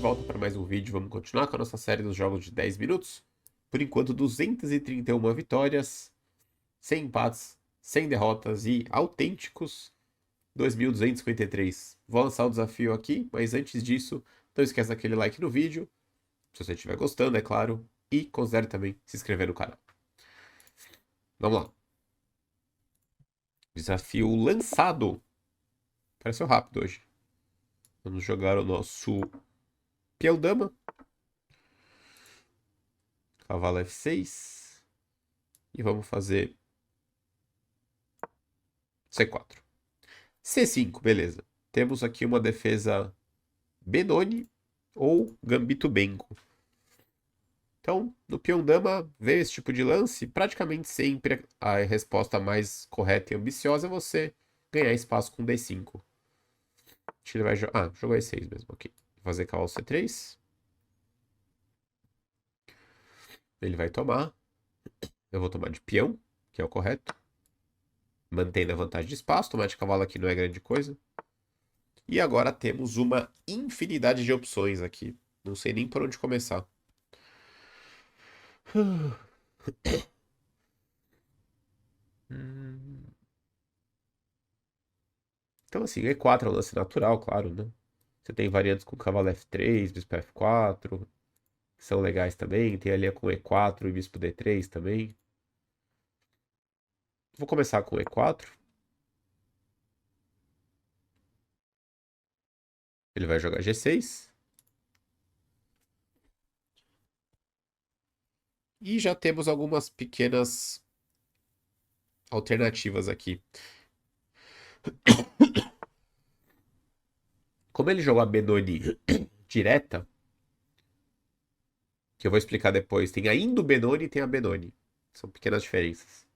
volta para mais um vídeo. Vamos continuar com a nossa série dos jogos de 10 minutos. Por enquanto, 231 vitórias, 100 empates, 100 derrotas e autênticos 2.253. Vou lançar o desafio aqui, mas antes disso, não esqueça daquele like no vídeo, se você estiver gostando, é claro, e considere também se inscrever no canal. Vamos lá. Desafio lançado. Pareceu rápido hoje. Vamos jogar o nosso peão-dama. Cavalo F6. E vamos fazer C4. C5, beleza. Temos aqui uma defesa Benoni ou Gambito Benko. Então, no peão-dama, veio esse tipo de lance, praticamente sempre a resposta mais correta e ambiciosa é você ganhar espaço com D5. Acho que ele vai jogar... Ah, jogou E6 mesmo, ok. Vou fazer cavalo C3. Ele vai tomar. Eu vou tomar de peão, que é o correto. Mantendo a vantagem de espaço. Tomar de cavalo aqui não é grande coisa. E agora temos uma infinidade de opções aqui. Não sei nem por onde começar. Então, assim, E4 é um lance natural, claro, né? Você tem variantes com cavalo F3, bispo F4, que são legais também. Tem ali com E4 e bispo D3 também. Vou começar com E4. Ele vai jogar G6. E já temos algumas pequenas alternativas aqui. Como ele jogou a Benoni direta, que eu vou explicar depois, tem a Indo Benoni e tem a Benoni. São pequenas diferenças.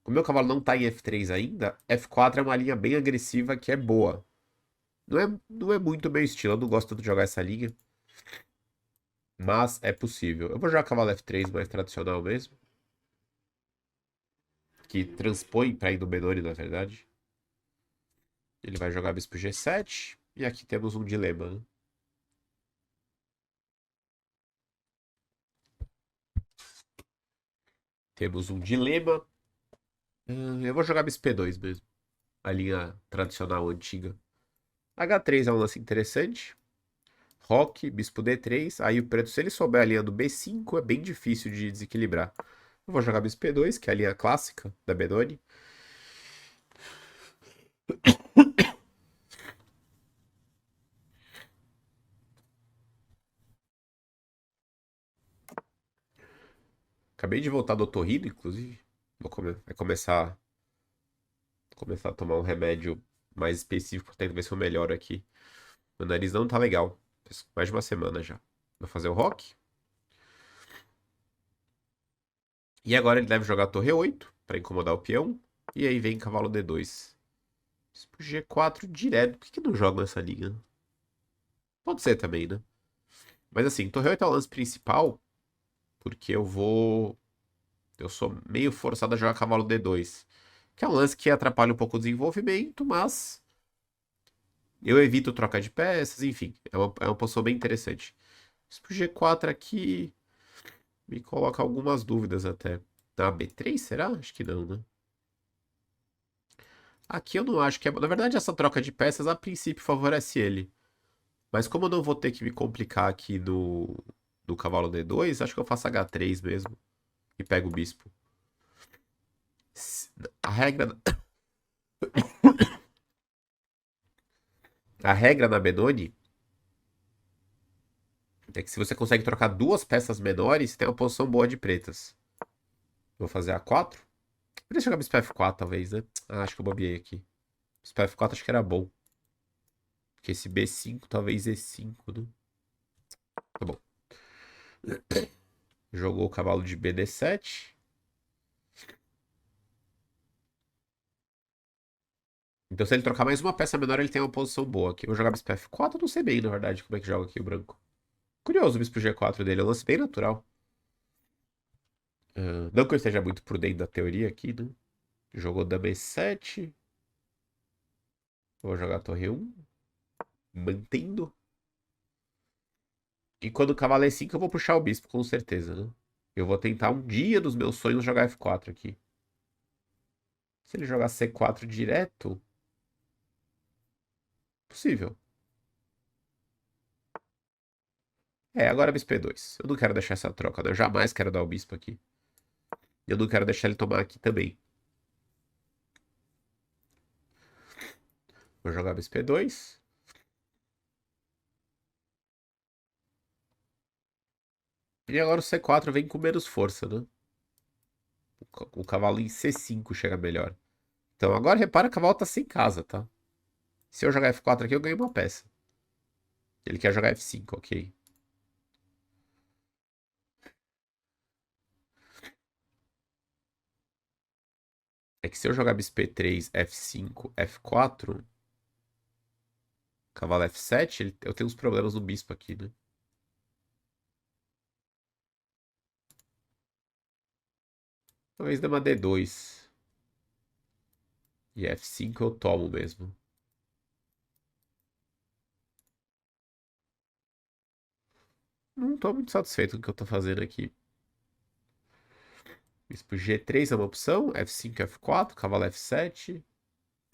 Como meu cavalo não tá em F3 ainda, F4 é uma linha bem agressiva que é boa. Não é muito meu estilo, eu não gosto tanto de jogar essa linha. Mas é possível. Eu vou jogar cavalo F3 mais tradicional mesmo. Que transpõe para Indo Benoni, na verdade. Ele vai jogar bispo G7. E aqui temos um dilema, né? Temos um dilema. Eu vou jogar bispo P2 mesmo. A linha tradicional antiga. H3 é um lance interessante. Roque, bispo D3. Aí o preto, se ele souber a linha do B5, é bem difícil de desequilibrar. Eu vou jogar bispo P2, que é a linha clássica da Benoni. Acabei de voltar do otorrino, inclusive. Vai começar a tomar um remédio mais específico, tento ver se eu melhoro aqui. Meu nariz não tá legal. Faz mais de uma semana já. Vou fazer o rock. E agora ele deve jogar torre 8 para incomodar o peão. E aí vem cavalo D2. Bispo G4 direto. Por que não joga nessa linha? Pode ser também, né? Mas assim, torre 8 é o lance principal. Porque eu vou. Eu sou meio forçado a jogar cavalo D2. Que é um lance que atrapalha um pouco o desenvolvimento, mas eu evito troca de peças, enfim. É uma posição bem interessante. Bispo G4 aqui me coloca algumas dúvidas até. Na B3, será? Acho que não, né? Aqui eu não acho que é. Na verdade, essa troca de peças a princípio favorece ele. Mas como eu não vou ter que me complicar aqui no cavalo D2, acho que eu faço H3 mesmo. E pego o bispo. A regra. A regra na Benoni é que se você consegue trocar duas peças menores, tem uma posição boa de pretas. Vou fazer A4. Podia jogar bispo F4, talvez, né? Ah, acho que eu bobeei aqui. Bispo F4 acho que era bom. Porque esse B5, talvez E5, né? Tá bom. Jogou o cavalo de BD7. Então, se ele trocar mais uma peça menor, ele tem uma posição boa aqui. Eu vou jogar bispo F4, eu não sei bem, na verdade, como é que joga aqui o branco. Curioso o bispo G4 dele, é um lance bem natural. Não que eu esteja muito por dentro da teoria aqui, né? Jogou dama E7. Vou jogar torre 1. Mantendo. E quando o cavalo é 5 eu vou puxar o bispo, com certeza, né? Eu vou tentar um dia dos meus sonhos jogar F4 aqui. Se ele jogar C4 direto, possível. É, agora bispo E2. Eu não quero deixar essa troca, né? Eu jamais quero dar o bispo aqui. Eu não quero deixar ele tomar aqui também. Vou jogar bispo E2. E agora o C4 vem com menos força, né? O cavalo em C5 chega melhor. Então agora repara que o cavalo tá sem casa, tá? Se eu jogar F4 aqui, eu ganho uma peça. Ele quer jogar F5, ok. É que se eu jogar bispo E3, F5, F4, cavalo F7, eu tenho uns problemas no bispo aqui, né? Talvez dama D2. E F5 eu tomo mesmo. Não tô muito satisfeito com o que eu tô fazendo aqui. Bispo G3 é uma opção. F5, F4, cavalo F7.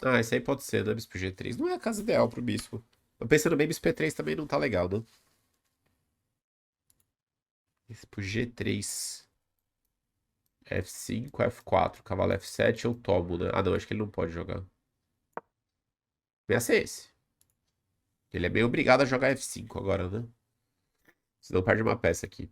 Ah, esse aí pode ser, né? Bispo G3. Não é a casa ideal pro bispo. Mas pensando bem, bispo E3 também não tá legal, né? Bispo G3. F5, F4, cavalo F7 eu tomo, né? Ah, não, acho que ele não pode jogar. Ia ser esse. Ele é meio obrigado a jogar F5 agora, né? Senão perde uma peça aqui.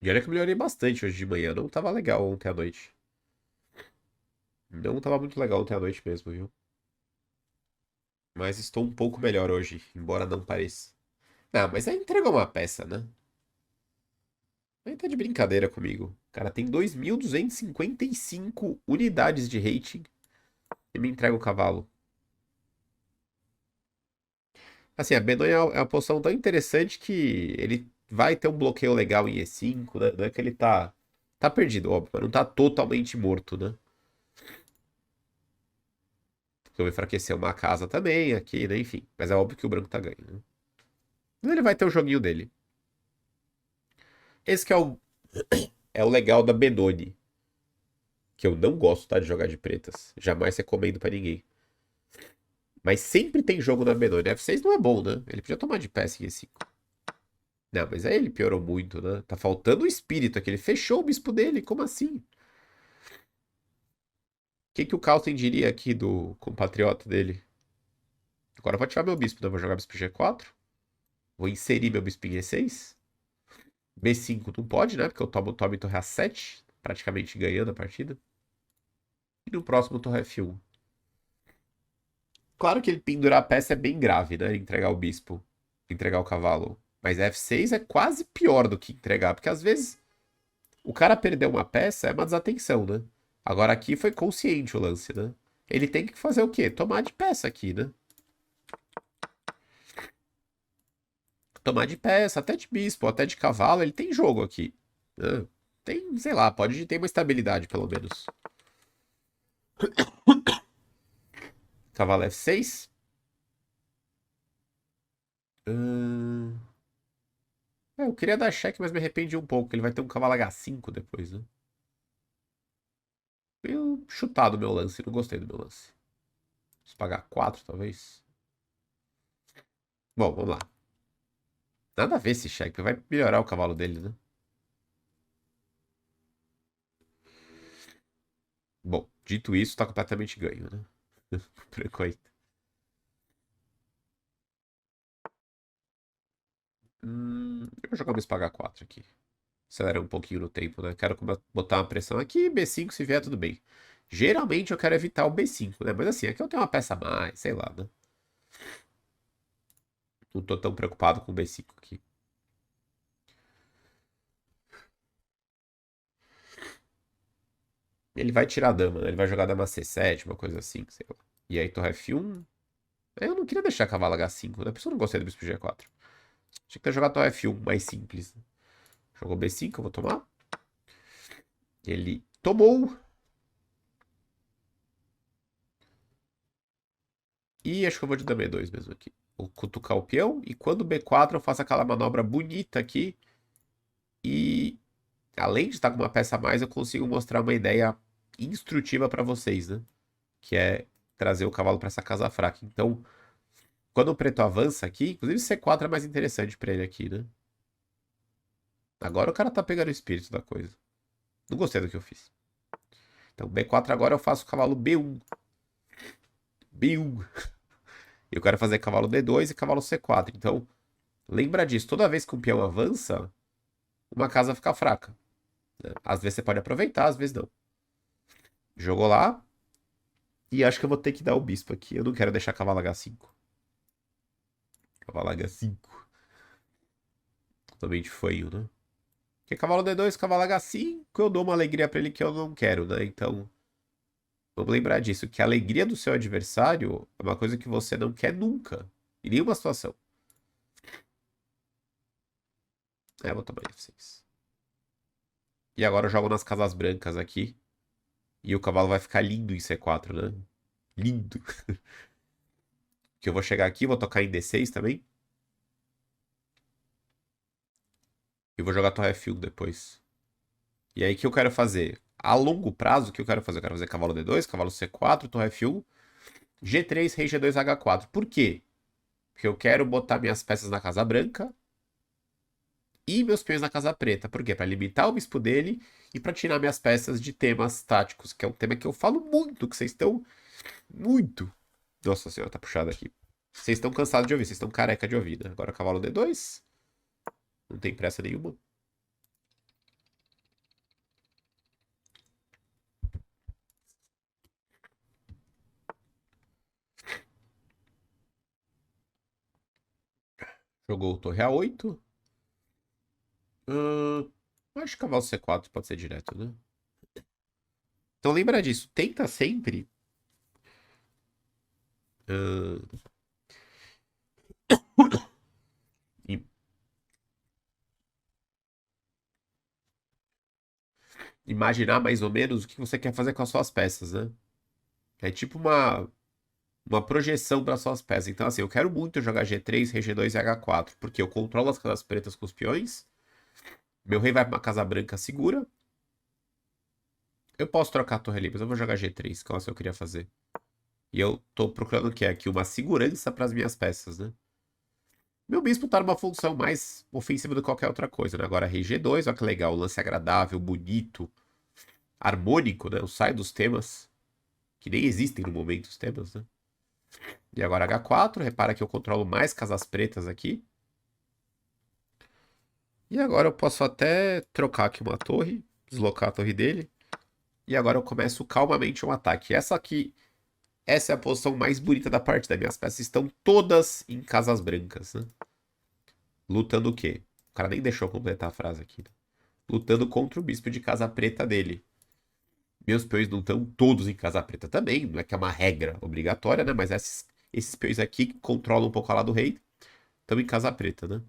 E olha que eu melhorei bastante hoje de manhã. Não tava legal ontem à noite. Não tava muito legal ontem à noite mesmo, viu? Mas estou um pouco melhor hoje, embora não pareça. Não, mas aí entregou uma peça, né? Aí tá de brincadeira comigo. Cara, tem 2.255 unidades de rating e me entrega o cavalo. Assim, a B9 é uma posição tão interessante que ele vai ter um bloqueio legal em E5, né? Não é que ele tá perdido, óbvio, mas não tá totalmente morto, né? Porque eu vou enfraquecer uma casa também aqui, né? Enfim. Mas é óbvio que o branco tá ganhando, né? Mas ele vai ter o joguinho dele. Esse que é o legal da Benoni. Que eu não gosto, tá, de jogar de pretas. Jamais recomendo pra ninguém. Mas sempre tem jogo na Benoni. F6 não é bom, né? Ele podia tomar de peça em E5. Não, mas aí ele piorou muito, né? Tá faltando o espírito aqui. Ele fechou o bispo dele. Como assim? O que o Carlsen diria aqui do compatriota dele? Agora eu vou ativar meu bispo, né? Eu vou jogar bispo G4. Vou inserir meu bispo em E6. B5 não pode, né? Porque eu tomo torre A7. Praticamente ganhando a partida. E no próximo torre F1. Claro que ele pendurar a peça é bem grave, né? Entregar o bispo. Entregar o cavalo. Mas F6 é quase pior do que entregar. Porque às vezes o cara perdeu uma peça é uma desatenção, né? Agora aqui foi consciente o lance, né? Ele tem que fazer o quê? Tomar de peça aqui, né? Tomar de peça, até de bispo, até de cavalo, ele tem jogo aqui, né? Tem, sei lá, pode ter uma estabilidade, pelo menos. Cavalo F6. Hum... eu queria dar cheque, mas me arrependi um pouco. Ele vai ter um cavalo H5 depois, né? Meio chutado o meu lance, não gostei do meu lance. Preciso pagar 4, talvez. Bom, vamos lá. Nada a ver esse cheque, vai melhorar o cavalo dele, né? Bom, dito isso, tá completamente ganho, né? Por enquanto. Eu vou jogar uma pagar 4 aqui. Acelerar um pouquinho no tempo, né? Quero botar uma pressão aqui, B5 se vier, tudo bem. Geralmente eu quero evitar o B5, né? Mas assim, aqui eu tenho uma peça a mais, sei lá, né? Não tô tão preocupado com o B5 aqui. Ele vai tirar a dama, né? Ele vai jogar a dama C7, uma coisa assim, sei lá. E aí torre F1. Eu não queria deixar cavalo H5, né? Por isso eu não gostei do bispo G4. Tinha que ter jogado torre F1, mais simples, né? Jogou B5, eu vou tomar. Ele tomou. E acho que eu vou de dama E2 mesmo aqui. Vou cutucar o peão. E quando B4 eu faço aquela manobra bonita aqui. E além de estar com uma peça a mais, eu consigo mostrar uma ideia instrutiva para vocês, né? Que é trazer o cavalo para essa casa fraca. Então, quando o preto avança aqui, inclusive C4 é mais interessante para ele aqui, né? Agora o cara tá pegando o espírito da coisa. Não gostei do que eu fiz. Então, B4 agora eu faço cavalo B1. B1. Eu quero fazer cavalo D2 e cavalo C4. Então, lembra disso. Toda vez que um peão avança, uma casa fica fraca, né? Às vezes você pode aproveitar, às vezes não. Jogou lá. E acho que eu vou ter que dar o bispo aqui. Eu não quero deixar cavalo H5. Cavalo H5. Totalmente feio, né? Porque cavalo D2, cavalo H5, eu dou uma alegria pra ele que eu não quero, né? Então, vamos lembrar disso, que a alegria do seu adversário é uma coisa que você não quer nunca. Em nenhuma situação. É, vou tomar F6. E agora eu jogo nas casas brancas aqui. E o cavalo vai ficar lindo em C4, né? Lindo. Que eu vou chegar aqui, vou tocar em D6 também. E vou jogar torre F1 depois. E aí, o que eu quero fazer? A longo prazo, o que eu quero fazer? Eu quero fazer cavalo D2, cavalo C4, torre F1, G3, rei G2, H4. Por quê? Porque eu quero botar minhas peças na casa branca e meus peões na casa preta. Por quê? Para limitar o bispo dele e para tirar minhas peças de temas táticos, que é um tema que eu falo muito, que vocês estão muito. Nossa senhora, tá puxado aqui. Vocês estão cansados de ouvir, vocês estão careca de ouvir, né? Agora cavalo D2. Não tem pressa nenhuma. Jogou o torre A8. Acho que cavalo C4 pode ser direto, né? Então lembra disso. Tenta sempre ah, i- imaginar mais ou menos o que você quer fazer com as suas peças, né? É tipo uma projeção para suas peças. Então, assim, eu quero muito jogar G3, Rei G2 e H4, porque eu controlo as casas pretas com os peões. Meu rei vai para uma casa branca segura. Eu posso trocar a torre ali, mas eu vou jogar G3, que é o que eu queria fazer. E eu tô procurando o que é aqui? Uma segurança para as minhas peças, né? Meu bispo tá numa função mais ofensiva do que qualquer outra coisa, né? Agora, Rei G2, olha que legal, lance agradável, bonito, harmônico, né? Eu saio dos temas, que nem existem no momento os temas, né? E agora H4, repara que eu controlo mais casas pretas aqui. E agora eu posso até trocar aqui uma torre, deslocar a torre dele. E agora eu começo calmamente um ataque. Essa é a posição mais bonita da partida. Minhas peças estão todas em casas brancas, né? Lutando o quê? O cara nem deixou eu completar a frase aqui, né? Lutando contra o bispo de casa preta dele. Meus peões não estão todos em casa preta também, não é que é uma regra obrigatória, né? Mas esses peões aqui que controlam um pouco a lá do rei estão em casa preta, né?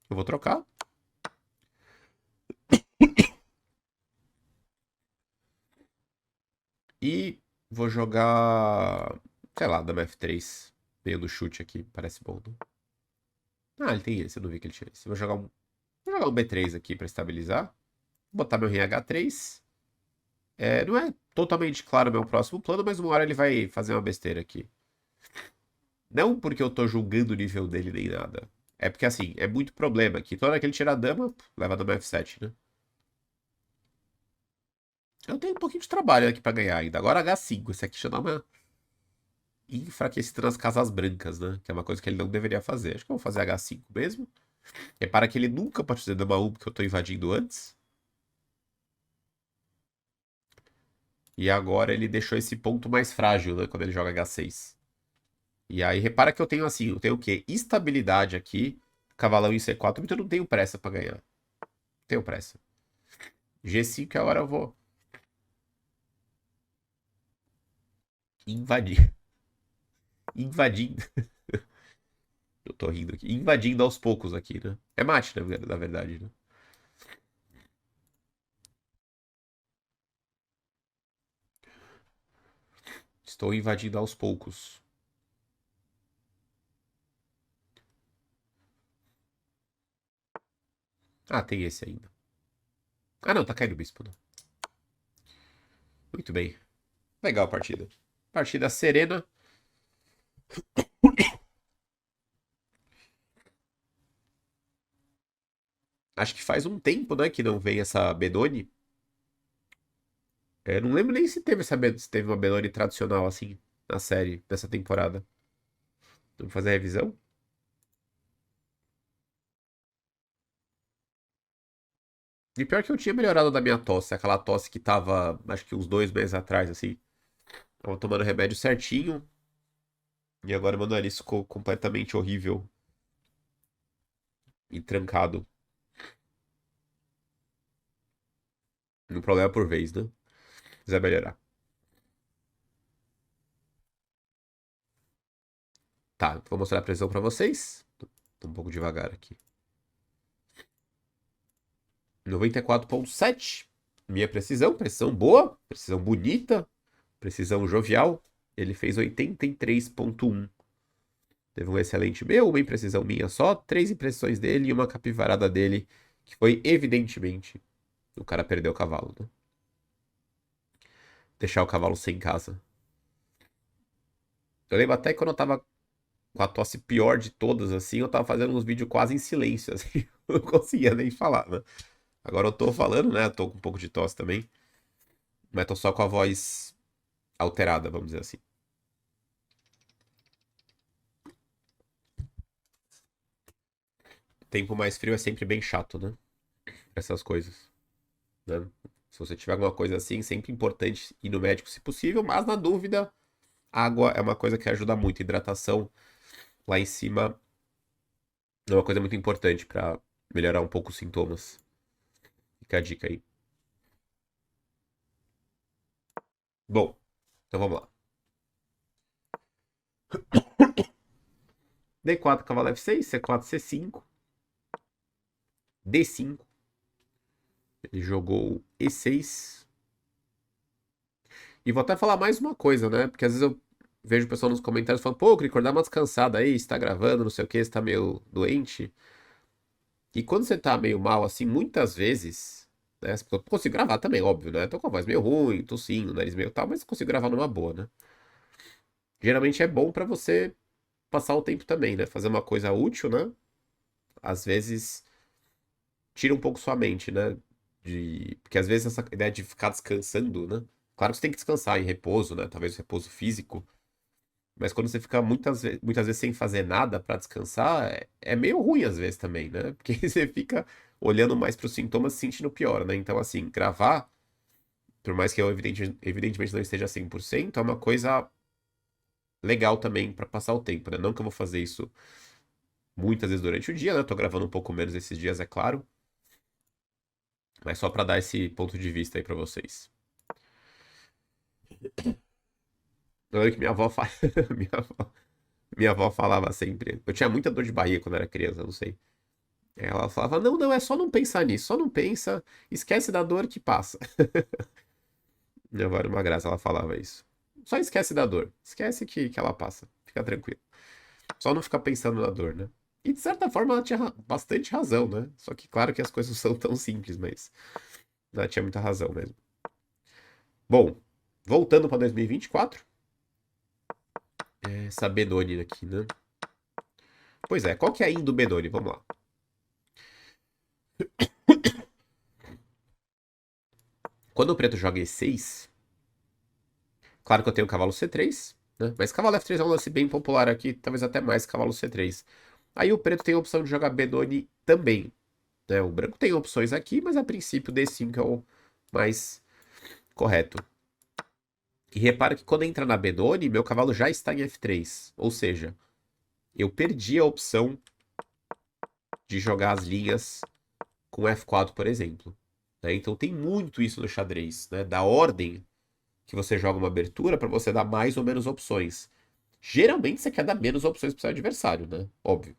Eu vou trocar. E vou jogar, sei lá, dama F3. Meio do chute aqui, parece bom, né? Ah, ele tem esse, eu não vi que ele tinha esse. Vou jogar um B3 aqui pra estabilizar. Vou botar meu rei H3. É, não é totalmente claro o meu próximo plano, mas uma hora ele vai fazer uma besteira aqui. Não porque eu tô julgando o nível dele nem nada. É porque, assim, é muito problema aqui. Toda hora que ele tira a dama, leva a dama F7, né? Eu tenho um pouquinho de trabalho aqui pra ganhar ainda. Agora H5. Esse aqui já dá uma enfraquecida nas casas brancas, né? Que é uma coisa que ele não deveria fazer. Acho que eu vou fazer H5 mesmo. Repara que ele nunca pode fazer dama 1 porque eu tô invadindo antes. E agora ele deixou esse ponto mais frágil, né? Quando ele joga H6. E aí, repara que eu tenho assim, eu tenho o quê? Estabilidade aqui, cavalão em C4, então eu não tenho pressa pra ganhar. Não tenho pressa. G5 agora eu vou invadir. Invadindo. Eu tô rindo aqui. Invadindo aos poucos aqui, né? É mate, na verdade, né? Estou invadindo aos poucos. Ah, tem esse ainda. Ah, não, tá caindo o bispo, não. Muito bem. Legal a partida. Partida serena. Acho que faz um tempo, né, que não vem essa Benoni. Não lembro nem se teve se teve uma Benoni tradicional assim na série dessa temporada. Vamos fazer a revisão? E pior que eu tinha melhorado da minha tosse, aquela tosse que tava, acho que uns 2 meses atrás, assim. Tava tomando remédio certinho. E agora meu nariz ficou completamente horrível e trancado. Um problema por vez, né? Quiser melhorar. Tá, vou mostrar a precisão pra vocês. Tô um pouco devagar aqui. 94,7. Minha precisão, precisão boa, precisão bonita, precisão jovial. Ele fez 83,1. Teve um excelente meu, uma imprecisão minha só, 3 impressões dele e uma capivarada dele, que foi evidentemente o cara perdeu o cavalo, né? Deixar o cavalo sem casa. Eu lembro até que quando eu tava com a tosse pior de todas, assim, eu tava fazendo uns vídeos quase em silêncio, assim, eu não conseguia nem falar, né? Agora eu tô falando, né? Eu tô com um pouco de tosse também, mas tô só com a voz alterada, vamos dizer assim. Tempo mais frio é sempre bem chato, né? Essas coisas, né? Se você tiver alguma coisa assim, sempre importante ir no médico se possível, mas na dúvida, água é uma coisa que ajuda muito. Hidratação lá em cima é uma coisa muito importante pra melhorar um pouco os sintomas. Fica a dica aí. Bom, então vamos lá. D4, cavalo F6, C4, C5, D5. Ele jogou E6. E vou até falar mais uma coisa, né? Porque às vezes eu vejo o pessoal nos comentários falando, pô, Cricor, dá uma descansada aí, você tá gravando, não sei o que, você tá meio doente. E quando você tá meio mal, assim, muitas vezes, né? Eu consigo gravar também, óbvio, né? Tô com a voz meio ruim, tossindo, nariz meio tal, mas consigo gravar numa boa, né? Geralmente é bom pra você passar o tempo também, né? Fazer uma coisa útil, né? Às vezes tira um pouco sua mente, né? Porque às vezes essa ideia de ficar descansando, né? Claro que você tem que descansar em repouso, né? Talvez repouso físico. Mas quando você fica muitas vezes sem fazer nada pra descansar, é meio ruim às vezes também, né? Porque você fica olhando mais pros sintomas e se sentindo pior, né? Então, assim, gravar, por mais que eu evidentemente não esteja 100%, é uma coisa legal também pra passar o tempo, né? Não que eu vou fazer isso muitas vezes durante o dia, né? Eu tô gravando um pouco menos esses dias, é claro. Mas só pra dar esse ponto de vista aí pra vocês. Eu lembro que minha avó, minha avó... minha avó falava sempre. Eu tinha muita dor de barriga quando era criança, não sei. Ela falava: não, não, é só não pensar nisso, só não pensa, esquece da dor que passa. Minha avó era uma graça, ela falava isso. Só esquece da dor, esquece que ela passa, fica tranquilo. Só não ficar pensando na dor, né? E de certa forma ela tinha bastante razão, né? Só que claro que as coisas não são tão simples, mas ela tinha muita razão mesmo. Bom, voltando para 2024. Essa Benoni aqui, né? Pois é, qual que é a Indo Benoni? Vamos lá. Quando o preto joga E6, claro que eu tenho o cavalo C3, né? Mas cavalo F3 é um lance bem popular aqui, talvez até mais que cavalo C3. Aí o preto tem a opção de jogar Benoni também, né? O branco tem opções aqui, mas a princípio D5 é o mais correto. E repara que quando entra na Benoni, meu cavalo já está em F3. Ou seja, eu perdi a opção de jogar as linhas com F4, por exemplo, né? Então tem muito isso no xadrez, né? Da ordem que você joga uma abertura para você dar mais ou menos opções. Geralmente você quer dar menos opções para o seu adversário, né? Óbvio.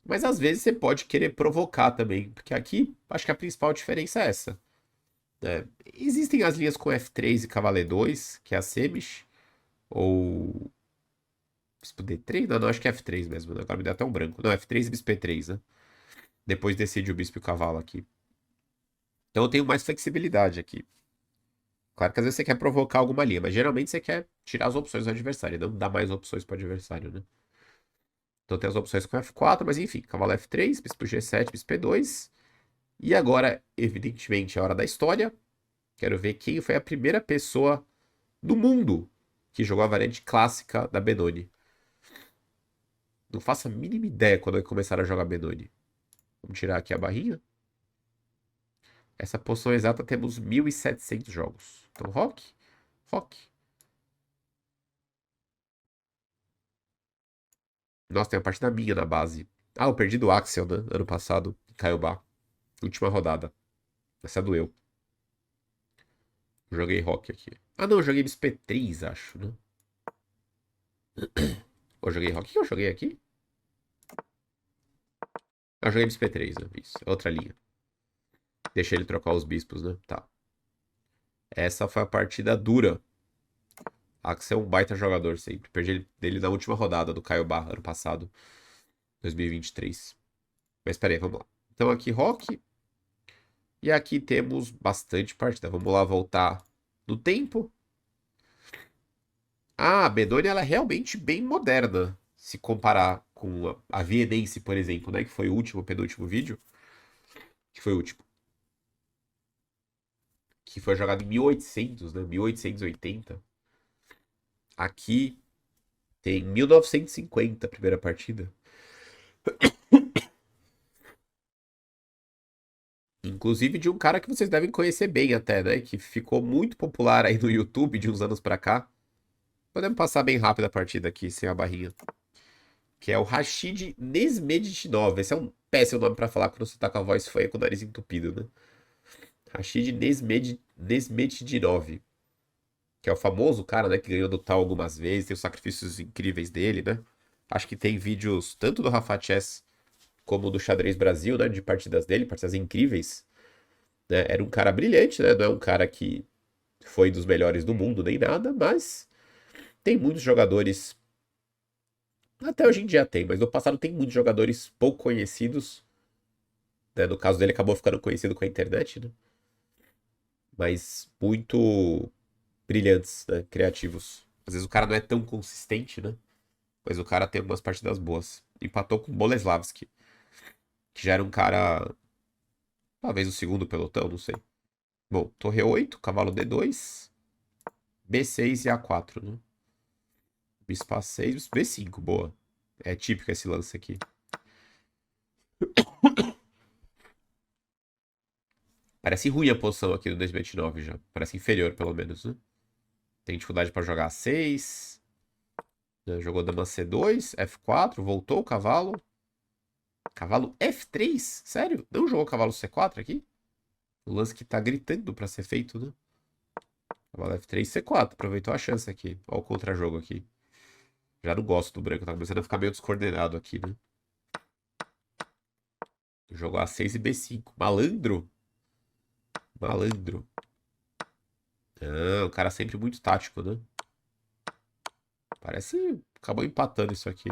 Mas às vezes você pode querer provocar também, porque aqui acho que a principal diferença é essa, né? Existem as linhas com F3 e cavalo E2, que é a Semish, Ou bispo D3? Não, acho que é F3 mesmo, né? Agora me deu até um branco. Não, F3 e bispo E3, né? Depois decide o bispo e o cavalo aqui. Então eu tenho mais flexibilidade aqui. Claro que às vezes você quer provocar alguma linha, mas geralmente você quer tirar as opções do adversário, não dar mais opções para o adversário, né? Então tem as opções com F4, mas enfim, cavalo F3, bispo G7, bispo E2. E agora, evidentemente, é a hora da história. Quero ver quem foi a primeira pessoa do mundo que jogou a variante clássica da Benoni. Não faço a mínima ideia quando começaram a jogar Benoni. Vamos tirar aqui a barrinha. Essa posição exata temos 1.700 jogos. Então, Rock, Rock. Nossa, tem uma partida minha na base. Ah, eu perdi do Axel, né? Ano passado, em Caiobá. Última rodada. Essa doeu. Joguei Rock aqui. Ah, não, eu joguei SP3, acho, né? Eu joguei Rock. O que eu joguei aqui? Eu joguei SP3, né? Isso, é outra linha. Deixei ele trocar os bispos, né? Tá. Essa foi a partida dura. Axel é um baita jogador sempre. Perdi dele na última rodada do Caiobá, ano passado. 2023. Mas peraí, vamos lá. Então aqui Rock. E aqui temos bastante partida. Vamos lá voltar no tempo. Ah, a Benoni ela é realmente bem moderna. Se comparar com a Vienense, por exemplo, né? Que foi o último, penúltimo vídeo. Que foi o último. Que foi jogado em 1800, né? 1880. Aqui tem 1950 a primeira partida. Inclusive de um cara que vocês devem conhecer bem até, né? Que ficou muito popular aí no YouTube de uns anos pra cá. Podemos passar bem rápido a partida aqui, sem a barrinha. Que é o Rashid Nesmedinov. Esse é um péssimo nome pra falar quando você tá com a voz feia com o nariz entupido, né? Rashid Nesmedinov. Que é o famoso cara, né? Que ganhou do tal algumas vezes. Tem os sacrifícios incríveis dele, né? Acho que tem vídeos tanto do Rafa Chess como do Xadrez Brasil, né? De partidas dele, partidas incríveis. Né? Era um cara brilhante, né? Não é um cara que foi dos melhores do mundo nem nada, mas tem muitos jogadores. Até hoje em dia tem, mas no passado tem muitos jogadores pouco conhecidos. Né? No caso dele, acabou ficando conhecido com a internet, né? Mas muito brilhantes, né? Criativos. Às vezes o cara não é tão consistente, né? Mas o cara tem algumas partidas boas. Empatou com o Boleslavski, que já era um cara. Talvez o segundo pelotão, não sei. Bom, torre 8, cavalo D2, B6 e A4, né? Bispo A6, bispo B5, boa. É típico esse lance aqui. Parece ruim a posição aqui do 229 já. Parece inferior, pelo menos, né? Tem dificuldade pra jogar A6. Né? Jogou dama C2, F4, voltou o cavalo. Cavalo F3? Sério? Não jogou cavalo C4 aqui? O lance que tá gritando pra ser feito, né? Cavalo F3, C4. Aproveitou a chance aqui. Olha o contra-jogo aqui. Já não gosto do branco. Tá começando a ficar meio descoordenado aqui, né? Jogou A6 e B5. Malandro. Malandro. Ah, o cara sempre muito tático, né? Parece. Acabou empatando isso aqui.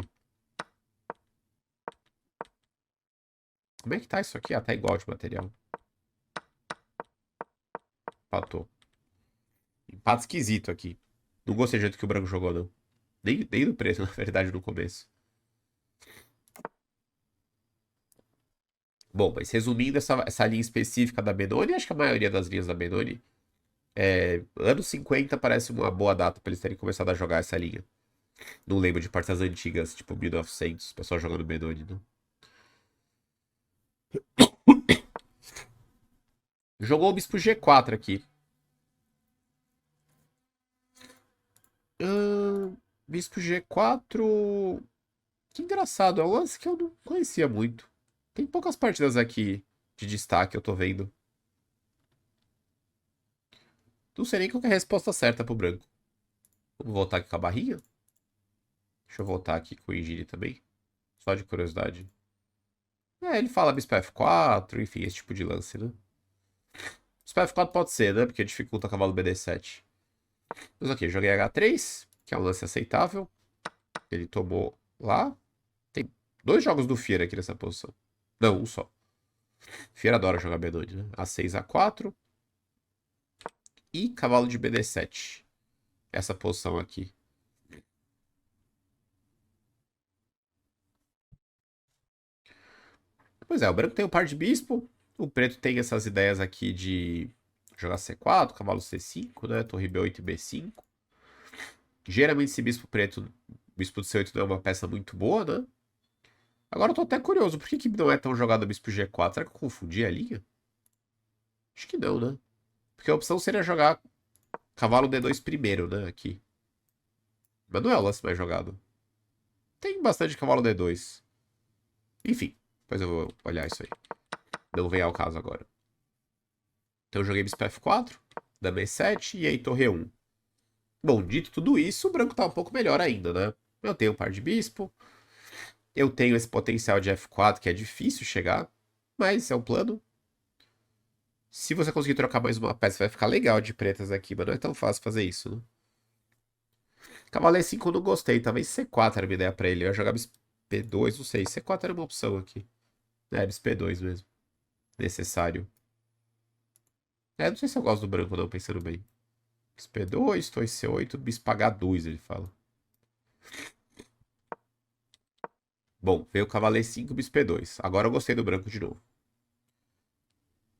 Como é que tá isso aqui? Ah, tá igual de material. Empatou. Empate esquisito aqui. Não gostei do jeito que o branco jogou, não. Nem do preço, na verdade, no começo. Bom, mas resumindo essa linha específica da Benoni, acho que a maioria das linhas da Benoni, anos 50 parece uma boa data pra eles terem começado a jogar essa linha. Não lembro de partidas antigas, tipo 1900, pessoal jogando Benoni, não. Jogou o bispo G4 aqui. Bispo G4. Que engraçado, é um lance que eu não conhecia muito. Tem poucas partidas aqui de destaque, eu tô vendo. Não sei nem qual que é a resposta certa pro branco. Vamos voltar aqui com a barrinha? Deixa eu voltar aqui com o Engine também. Só de curiosidade. Ele fala bispo F4, enfim, esse tipo de lance, né? Bispo F4 pode ser, né? Porque dificulta cavalo BD7. Mas ok, joguei H3. que é um lance aceitável. Ele tomou lá. Tem 2 jogos do Fiera aqui nessa posição. Não, um só. Fiera adora jogar B2, né? A6, A4. E cavalo de BD7. Essa posição aqui. Pois é, o branco tem o par de bispo. O preto tem essas ideias aqui de jogar C4, cavalo C5, né? Torre B8 e B5. Geralmente esse bispo preto, bispo de C8 não é uma peça muito boa, né? Agora eu tô até curioso, por que não é tão jogado o bispo G4? Será que eu confundi a linha? Acho que não, né? Porque a opção seria jogar cavalo D2 primeiro, né? Aqui. Mas não é o lance mais jogado. Tem bastante cavalo D2. Enfim, depois eu vou olhar isso aí. Não vem ao caso agora. Então eu joguei bispo F4, dama E7 e aí torre E1. Bom, dito tudo isso, o branco tá um pouco melhor ainda, né? Eu tenho um par de bispo. Eu tenho esse potencial de F4 que é difícil chegar. Mas é um plano. Se você conseguir trocar mais uma peça, vai ficar legal de pretas aqui, mas não é tão fácil fazer isso, né? Cavalo E5 eu não gostei, talvez C4 era uma ideia pra ele. Eu ia jogar bispo P2, não sei. C4 era uma opção aqui. É, bispo P2 mesmo. Necessário. É, não sei se eu gosto do branco não, pensando bem. Bispo P2, torre C8, bispo H2, ele fala. Bom, veio o cavalo E5, bispo P2. Agora eu gostei do branco de novo.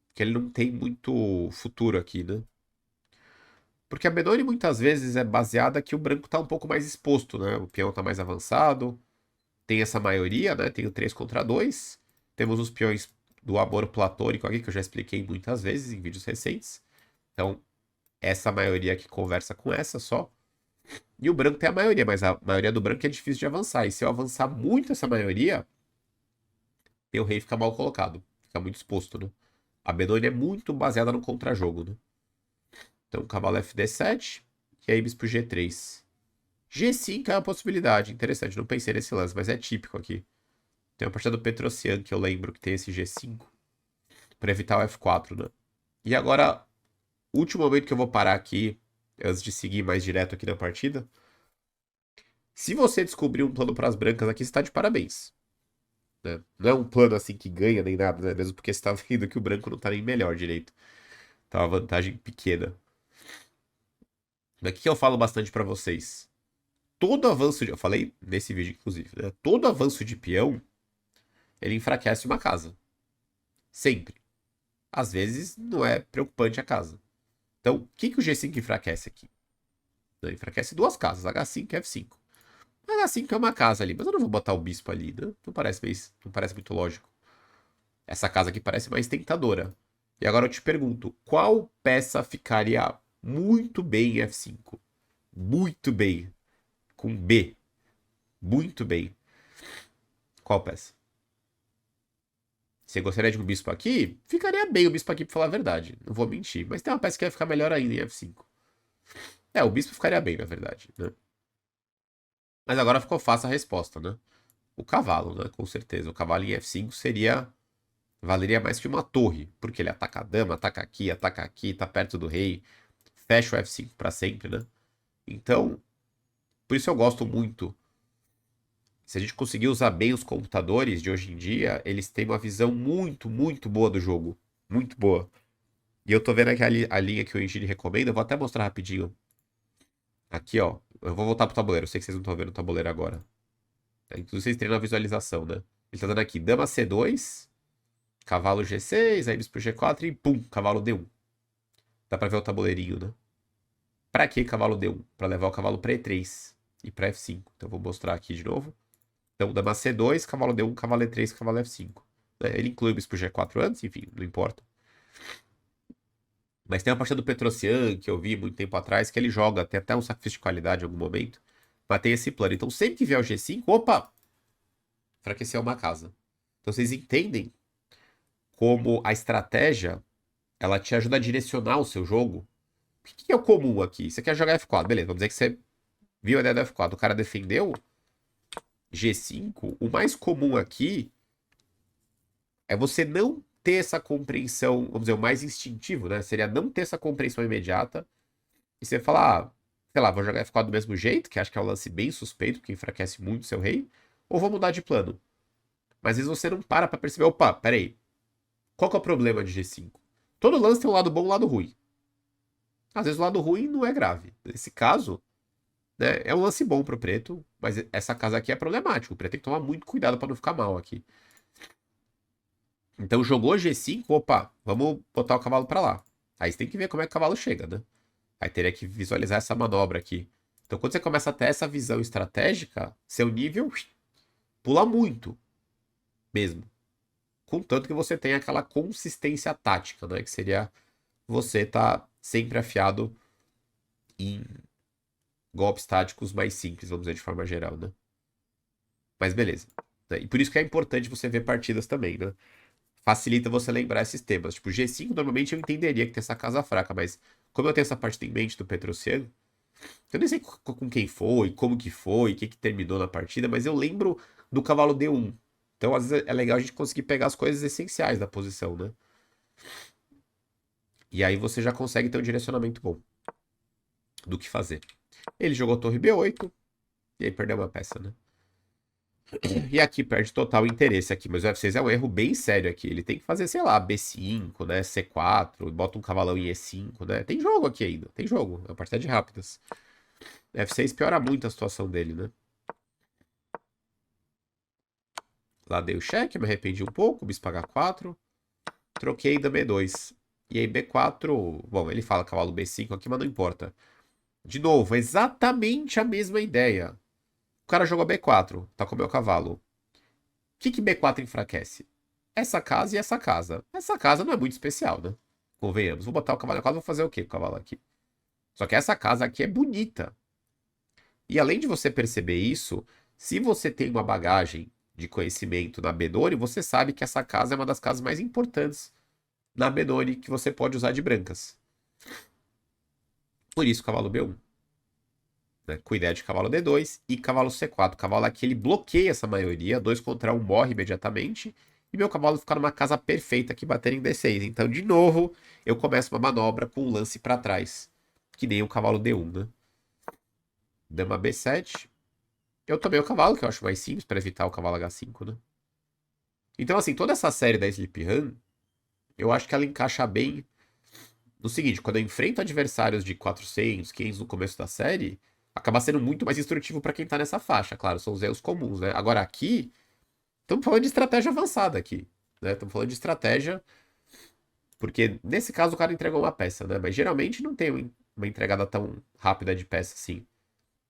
Porque ele não tem muito futuro aqui, né? Porque a Benoni muitas vezes é baseada que o branco tá um pouco mais exposto, né? O peão tá mais avançado. Tem essa maioria, né? Tem o 3 contra 2. Temos os peões do amor platônico aqui, que eu já expliquei muitas vezes em vídeos recentes. Então, essa maioria aqui conversa com essa só. E o branco tem a maioria, mas a maioria do branco é difícil de avançar. E se eu avançar muito essa maioria, meu rei fica mal colocado. Fica muito exposto, né? A Benoni é muito baseada no contrajogo, né? Então, cavalo FD7 e aí bispo G3. G5 é uma possibilidade, interessante. Não pensei nesse lance, mas é típico aqui. Tem uma partida do Petrosian que eu lembro que tem esse G5 para evitar o F4, né? E agora, último momento que eu vou parar aqui, antes de seguir mais direto aqui na partida. Se você descobrir um plano para as brancas aqui, você está de parabéns. Né? Não é um plano assim que ganha nem nada, né? Mesmo porque você está vendo que o branco não está nem melhor direito. Tá uma vantagem pequena. Mas o que eu falo bastante para vocês? Todo avanço de... Eu falei nesse vídeo, inclusive, né? Todo avanço de peão, ele enfraquece uma casa. Sempre. Às vezes, não é preocupante a casa. Então, o que o G5 enfraquece aqui? Ele enfraquece 2 casas, H5 e F5. H5 é uma casa ali, mas eu não vou botar o bispo ali, né? Não parece muito lógico. Essa casa aqui parece mais tentadora. E agora eu te pergunto, qual peça ficaria muito bem em F5? Muito bem. Com B. Muito bem. Qual peça? Você gostaria de um bispo aqui? Ficaria bem o bispo aqui, pra falar a verdade. Não vou mentir. Mas tem uma peça que vai ficar melhor ainda em F5. É, o bispo ficaria bem, na verdade, né? Mas agora ficou fácil a resposta, né? O cavalo, né? Com certeza. O cavalo em F5 seria... Valeria mais que uma torre. Porque ele ataca a dama, ataca aqui, tá perto do rei. Fecha o F5 pra sempre, né? Então, por isso eu gosto muito. Se a gente conseguir usar bem os computadores de hoje em dia, eles têm uma visão muito, muito boa do jogo. Muito boa. E eu tô vendo aqui a linha que o Engine recomenda. Eu vou até mostrar rapidinho. Aqui, ó. Eu vou voltar pro tabuleiro. Eu sei que vocês não estão vendo o tabuleiro agora. Inclusive, vocês treinam a visualização, né? Ele tá dando aqui dama C2, cavalo G6, aí bispo G4 e pum, cavalo D1. Dá pra ver o tabuleirinho, né? Pra que cavalo D1? Pra levar o cavalo pra E3 e pra F5. Então, eu vou mostrar aqui de novo. Então, dama C2, cavalo D1, cavalo E3, cavalo F5. Ele inclui o bispo G4 antes, enfim, não importa. Mas tem uma partida do Petrosian que eu vi muito tempo atrás, que ele joga, tem até um sacrifício de qualidade em algum momento, mas tem esse plano. Então sempre que vier o G5, opa, enfraqueceu uma casa. Então vocês entendem como a estratégia, ela te ajuda a direcionar o seu jogo. O que é o comum aqui? Você quer jogar F4, beleza, vamos dizer que você viu a ideia do F4, o cara defendeu G5, o mais comum aqui é você não ter essa compreensão, vamos dizer, o mais instintivo, né? Seria não ter essa compreensão imediata e você falar, ah, sei lá, vou jogar F4 do mesmo jeito, que acho que é um lance bem suspeito, porque enfraquece muito seu rei, ou vou mudar de plano. Mas às vezes você não para pra perceber, opa, peraí, qual que é o problema de G5? Todo lance tem um lado bom e um lado ruim. Às vezes o lado ruim não é grave. Nesse caso, né, é um lance bom pro preto, mas essa casa aqui é problemática. O preto tem que tomar muito cuidado pra não ficar mal aqui. Então jogou G5, opa, vamos botar o cavalo pra lá. Aí você tem que ver como é que o cavalo chega, né? Aí teria que visualizar essa manobra aqui. Então quando você começa a ter essa visão estratégica, seu nível pula muito mesmo. Contanto que você tenha aquela consistência tática, né? Que seria você tá sempre afiado em golpes táticos mais simples, vamos dizer, de forma geral, né? Mas beleza. Né? E por isso que é importante você ver partidas também, né? Facilita você lembrar esses temas. Tipo, G5 normalmente eu entenderia que tem essa casa fraca, mas como eu tenho essa partida em mente do Petrociano, eu nem sei com quem foi, como que foi, o que que terminou na partida, mas eu lembro do cavalo D1. Então, às vezes, é legal a gente conseguir pegar as coisas essenciais da posição, né? E aí você já consegue ter um direcionamento bom do que fazer. Ele jogou torre B8, e aí perdeu uma peça, né? E aqui perde total interesse aqui, mas o F6 é um erro bem sério aqui. Ele tem que fazer, sei lá, B5, né? C4, bota um cavalão em E5, né? Tem jogo aqui ainda, tem jogo. É uma partida de rápidas. F6 piora muito a situação dele, né? Lá dei o cheque, me arrependi um pouco, bispo H4. Troquei da B2. E aí B4, bom, ele fala cavalo B5 aqui, mas não importa. De novo, exatamente a mesma ideia. O cara jogou B4, tá com o meu cavalo. O que B4 enfraquece? Essa casa e essa casa. Essa casa não é muito especial, né? Convenhamos. Vou botar o cavalo na casa, vou fazer o quê com o cavalo aqui? Só que essa casa aqui é bonita. E além de você perceber isso, se você tem uma bagagem de conhecimento na Benoni, você sabe que essa casa é uma das casas mais importantes na Benoni que você pode usar de brancas. Por isso, cavalo B1. Né? Com ideia de cavalo D2 e cavalo C4. O cavalo aqui ele bloqueia essa maioria. 2 contra 1 morre imediatamente. E meu cavalo fica numa casa perfeita aqui batendo em D6. Então, de novo, eu começo uma manobra com um lance para trás. Que nem o cavalo D1, né? Dama B7. Eu tomei o cavalo, que eu acho mais simples, para evitar o cavalo H5, né? Então, assim, toda essa série da Sleep Run, eu acho que ela encaixa bem no seguinte: quando eu enfrento adversários de 400, 500 no começo da série, acaba sendo muito mais instrutivo para quem tá nessa faixa. Claro, são os erros comuns, né? Agora aqui, estamos falando de estratégia avançada aqui, né? Estamos falando de estratégia, porque nesse caso o cara entregou uma peça, né? Mas geralmente não tem uma entregada tão rápida de peça assim.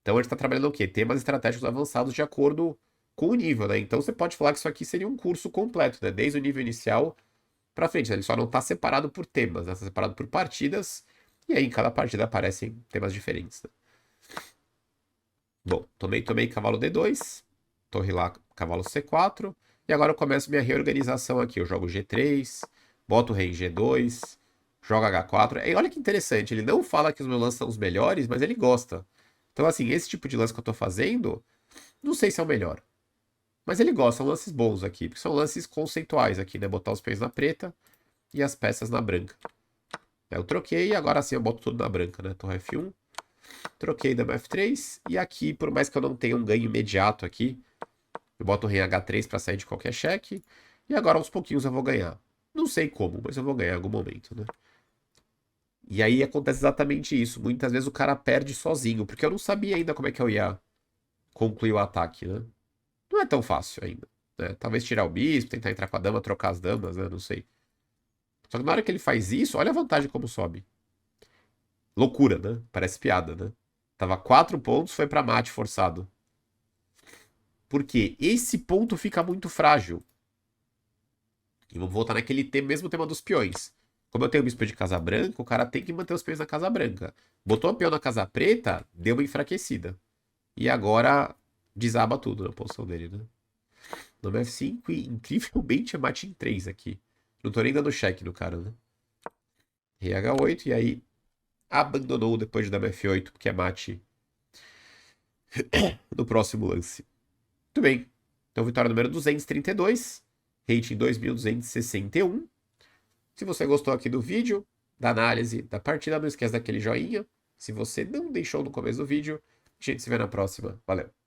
Então a gente tá trabalhando o quê? Temas estratégicos avançados de acordo com o nível, né? Então você pode falar que isso aqui seria um curso completo, né? Desde o nível inicial pra frente, né? Ele só não tá separado por temas, né? Tá separado por partidas, e aí em cada partida aparecem temas diferentes, né? Bom, tomei cavalo D2, torre lá, cavalo C4, e agora eu começo minha reorganização aqui. Eu jogo G3, boto o rei em G2, jogo H4. E olha que interessante, ele não fala que os meus lances são os melhores, mas ele gosta. Então, assim, esse tipo de lance que eu tô fazendo, não sei se é o melhor. Mas ele gosta, são lances bons aqui, porque são lances conceituais aqui, né? Botar os peões na preta e as peças na branca. Eu troquei e agora sim eu boto tudo na branca, né? Torre F1. Troquei dama F3. E aqui, por mais que eu não tenha um ganho imediato aqui, eu boto o rei H3 para sair de qualquer cheque. E agora aos pouquinhos eu vou ganhar. Não sei como, mas eu vou ganhar em algum momento, né? E aí acontece exatamente isso. Muitas vezes o cara perde sozinho, porque eu não sabia ainda como é que eu ia concluir o ataque, né? Não é tão fácil ainda, né? Talvez tirar o bispo, tentar entrar com a dama, trocar as damas, né? Não sei. Só que na hora que ele faz isso, olha a vantagem como sobe. Loucura, né? Parece piada, né? Tava 4 pontos, foi pra mate forçado. Porque esse ponto fica muito frágil. E vamos voltar naquele mesmo tema dos peões. Como eu tenho o bispo de casa branca, o cara tem que manter os peões na casa branca. Botou o peão na casa preta, deu uma enfraquecida. E agora desaba tudo na posição dele, né? Dama F5 e incrivelmente é mate em 3 aqui. Não tô nem dando cheque no cara, né? Rei H8 e aí abandonou depois de dama F8, porque é mate no próximo lance. Muito bem. Então, vitória número 232, rating 2261. Se você gostou aqui do vídeo, da análise da partida, não esquece daquele joinha. Se você não deixou no começo do vídeo, a gente se vê na próxima. Valeu!